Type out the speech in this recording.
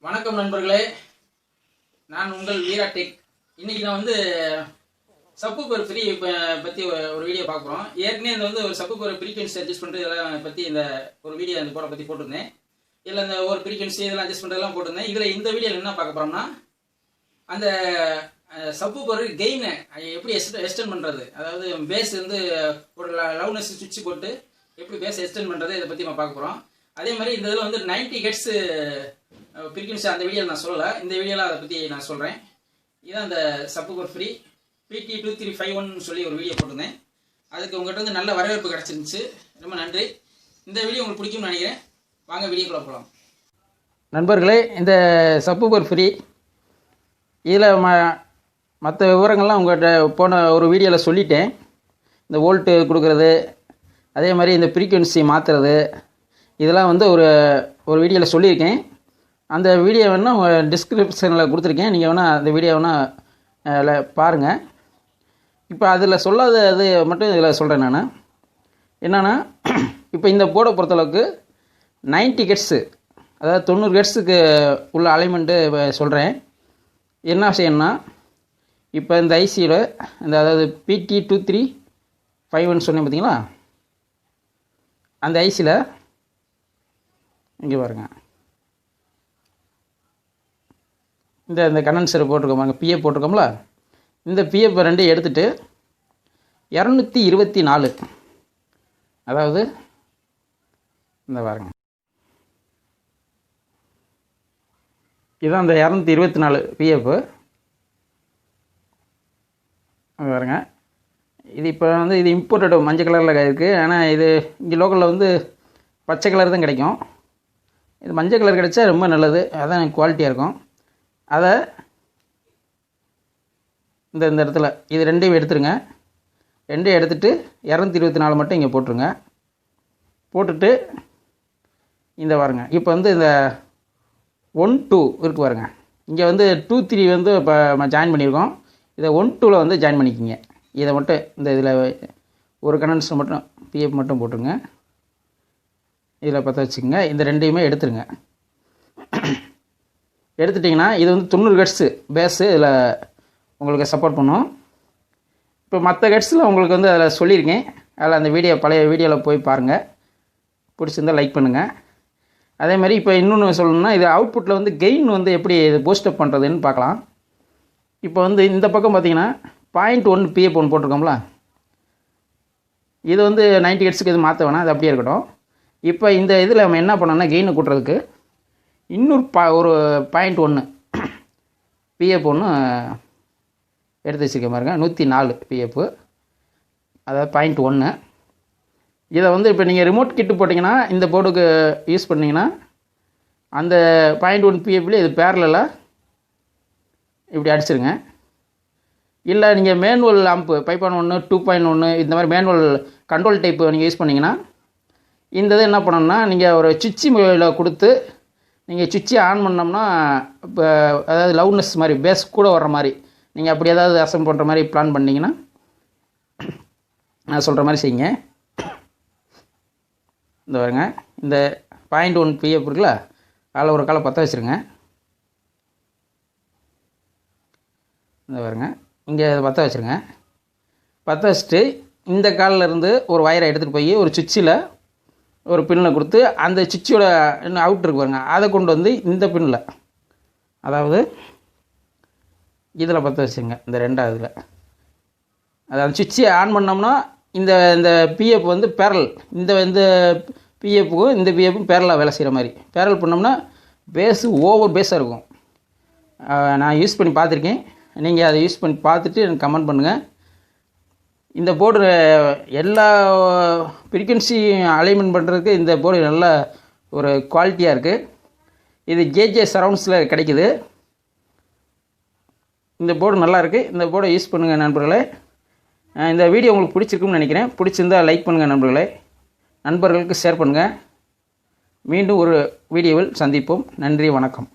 வணக்கம் நண்பர்களே, நான் உங்கள் வீராடெக். இன்னைக்கு நான் சப்வூஃபர் ஃப்ரீ பற்றி ஒரு வீடியோ பார்க்குறோம். ஏற்கனவே இந்த ஒரு சப்வூஃபர் ஃப்ரீக்வன்சி அட்ஜஸ்ட் பண்ணுறது இதெல்லாம் பற்றி இந்த ஒரு வீடியோ அந்த போட பற்றி போட்டிருந்தேன். இதில் இந்த ஒரு ஃப்ரீக்வன்சி இதெல்லாம் அட்ஜஸ்ட் பண்ணுறதெல்லாம் போட்டிருந்தேன். இதில் இந்த வீடியோவில் என்ன பார்க்க போகிறோம்னா, அந்த சப்வூஃபர் கெயினை எப்படி எக்ஸ்டெண்ட் பண்ணுறது, அதாவது பேஸ் ஒரு லவுனஸ் சுவிட்ச் போட்டு எப்படி பேஸ் எக்ஸ்டெண்ட் பண்ணுறது, இதை பற்றி நம்ம பார்க்க போகிறோம். அதே மாதிரி இந்த இதில் 90 ஹெர்ட்ஸ் ஃப்ரீக்வன்சி அந்த வீடியோவில் நான் சொல்லலை, இந்த வீடியோவில் அதை பற்றி நான் சொல்கிறேன். இதுதான் அந்த சப்வூஃபர் ஃப்ரீ Pt2351 சொல்லி ஒரு வீடியோ போட்டிருந்தேன். அதுக்கு உங்கள்கிட்ட நல்ல வரவேற்பு கிடச்சிருந்துச்சு, ரொம்ப நன்றி. இந்த வீடியோ உங்களுக்கு பிடிக்கும்னு நினைக்கிறேன். வாங்க வீடியோக்குள்ளே போகலாம். நண்பர்களே, இந்த சப்வூஃபர் ஃப்ரீ இதில் மற்ற விவரங்கள்லாம் உங்கள்கிட்ட போன ஒரு வீடியோவில் சொல்லிட்டேன். இந்த வோல்ட்டு கொடுக்குறது, அதே மாதிரி இந்த ஃப்ரீக்வன்சி மாற்றுறது, இதெல்லாம் ஒரு வீடியோவில் சொல்லியிருக்கேன். அந்த வீடியோ வேணால் உங்கள் டிஸ்கிரிப்ஷனில் கொடுத்துருக்கேன், நீங்கள் வேணால் அந்த வீடியோ வேணால் பாருங்கள். இப்போ அதில் சொல்லாதது மட்டும் இதில் சொல்கிறேன். நான் என்னென்னா, இப்போ இந்த போர்டை பொறுத்தளவுக்கு 90 ஹெர்ட்ஸு, அதாவது 90 ஹெர்ட்ஸுக்கு உள்ள அலைன்மெண்ட்டு சொல்கிறேன். என்ன செய்யணும்னா, இப்போ இந்த ஐசியில் அதாவது Pt2351 சொன்னேன் பார்த்தீங்களா, அந்த ஐசியில் இங்கே பாருங்கள், இந்த கண்டென்சர் போட்டிருக்கோம் பாருங்க, பிஎஃப் போட்டிருக்கோம்ல, இந்த பிஎஃப் ரெண்டையும் எடுத்துகிட்டு 224, அதாவது இந்த பாருங்க, இதுதான் இந்த 224 பிஎஃப் பாருங்க. இது இப்போ இது இம்போர்ட்டட் மஞ்சள் கலரில் இருக்குது. ஆனால் இது இங்கே லோக்கலில் பச்சை கலர் தான் கிடைக்கும். இது மஞ்சள் கலர் கிடைச்சா ரொம்ப நல்லது, அதான் குவாலிட்டியாக இருக்கும். அதை இந்த இடத்துல இது ரெண்டையும் எடுத்துருங்க. ரெண்டையும் எடுத்துகிட்டு 224 மட்டும் இங்கே போட்டுருங்க. போட்டுட்டு இந்த பாருங்க, இப்போ இந்த 1 2 இருக்குது பாருங்க, இங்கே 2 3 இப்போ ஜாயின் பண்ணியிருக்கோம். இதை 1 2ல் ஜாயின் பண்ணிக்கிங்க. இதை மட்டும் இந்த இதில் ஒரு கண்டென்சர் மட்டும் பிஎஃப் மட்டும் போட்டுருங்க. இதில் பற்ற வச்சுக்கோங்க. இந்த ரெண்டையுமே எடுத்துருங்க. எடுத்துட்டிங்கன்னா இது 90 ஹெர்ட்ஸு பேஸு இதில் உங்களுக்கு சப்போர்ட் பண்ணும். இப்போ மற்ற ஹெர்ட்ஸில் உங்களுக்கு அதில் சொல்லியிருக்கேன். அதில் அந்த பழைய வீடியோவில் போய் பாருங்கள். பிடிச்சிருந்தால் லைக் பண்ணுங்கள். அதே மாதிரி இப்போ இன்னொன்று சொல்லணும்னா, இது அவுட்புட்டில் கெயின் எப்படி இது பூஸ்டப் பண்ணுறதுன்னு பார்க்கலாம். இப்போ இந்த பக்கம் பார்த்தீங்கன்னா 0.1 பிஎஃப் ஒன்று போட்டிருக்கோம்ல, இது 90 ஹெர்ட்ஸுக்கு இது மாற்ற வேணாம், அது அப்படியே இருக்கட்டும். இப்போ இந்த இதில் நம்ம என்ன பண்ணோம்னா, கெயினை கூட்டுறதுக்கு இன்னொரு ஒரு 0.1 பிஎஃப் ஒன்று எடுத்து வச்சுருக்க பாருங்க, 104 பிஎஃப், அதாவது 0.1. இதை இப்போ நீங்கள் ரிமோட் கிட்டு போட்டிங்கன்னா, இந்த போர்டுக்கு யூஸ் பண்ணிங்கன்னா, அந்த 0.1 பிஎஃப்லேயே இது பேரலாக இப்படி அடிச்சிருங்க. இல்லை நீங்கள் மேனுவல் ஆம்பு 5.1 2.1 இந்த மாதிரி மேனுவல் கண்ட்ரோல் டைப்பு நீங்கள் யூஸ் பண்ணிங்கன்னா, இந்த இது என்ன பண்ணணும்னா, நீங்கள் ஒரு சுவிட்சு மொபைலில் கொடுத்து நீங்கள் சுவிட்சை ஆன் பண்ணோம்னா, இப்போ அதாவது லவுட்னஸ் மாதிரி பேஸ் கூட வர்ற மாதிரி நீங்கள் அப்படி ஏதாவது அசம் பண்ணுற மாதிரி பிளான் பண்ணிங்கன்னா, நான் சொல்கிற மாதிரி செய்யுங்க. இந்த பாருங்க, இந்த 0.1 பிஎஃப் இருக்குல்ல, அதில் ஒரு காலை பற்ற வச்சுருங்க. இந்த பாருங்க, இங்கே பற்ற வச்சுருங்க. பற்ற வச்சுட்டு இந்த காலில் இருந்து ஒரு வயரை எடுத்துகிட்டு போய் ஒரு சுவிட்சில் ஒரு பின்னில் கொடுத்து, அந்த சுவிட்சோட இன்னும் அவுட் இருக்கு பாருங்க, அதை கொண்டு இந்த பின்னில், அதாவது இதில் பற்ற வச்சுங்க. இந்த ரெண்டாவதுல அதாவது சுவிட்சை ஆன் பண்ணோம்னா, இந்த பிஎஃப் பேரல், இந்த பிஎஃப்புக்கும் இந்த பிஎஃப்புக்கும் பேரலாக வேலை செய்கிற மாதிரி பேரல் பண்ணோம்னா பேஸு ஓவர் பேஸாக இருக்கும். நான் யூஸ் பண்ணி பார்த்துருக்கேன். நீங்கள் அதை யூஸ் பண்ணி பார்த்துட்டு எனக்கு கமெண்ட் பண்ணுங்கள். இந்த போர்டு எல்லா ஃப்ரீக்வன்சி அலைன்மெண்ட் பண்ணுறதுக்கு இந்த போர்டு நல்ல ஒரு குவாலிட்டியாக இருக்குது. இது ஜேஜே சரவுண்ட்ஸில் கிடைக்குது. இந்த போர்டு நல்லா இருக்குது. இந்த போர்டை யூஸ் பண்ணுங்கள் நண்பர்களே. இந்த வீடியோ உங்களுக்கு பிடிச்சிருக்குன்னு நினைக்கிறேன். பிடிச்சிருந்தால் லைக் பண்ணுங்கள் நண்பர்களே. நண்பர்களுக்கு ஷேர் பண்ணுங்கள். மீண்டும் ஒரு வீடியோவில் சந்திப்போம். நன்றி, வணக்கம்.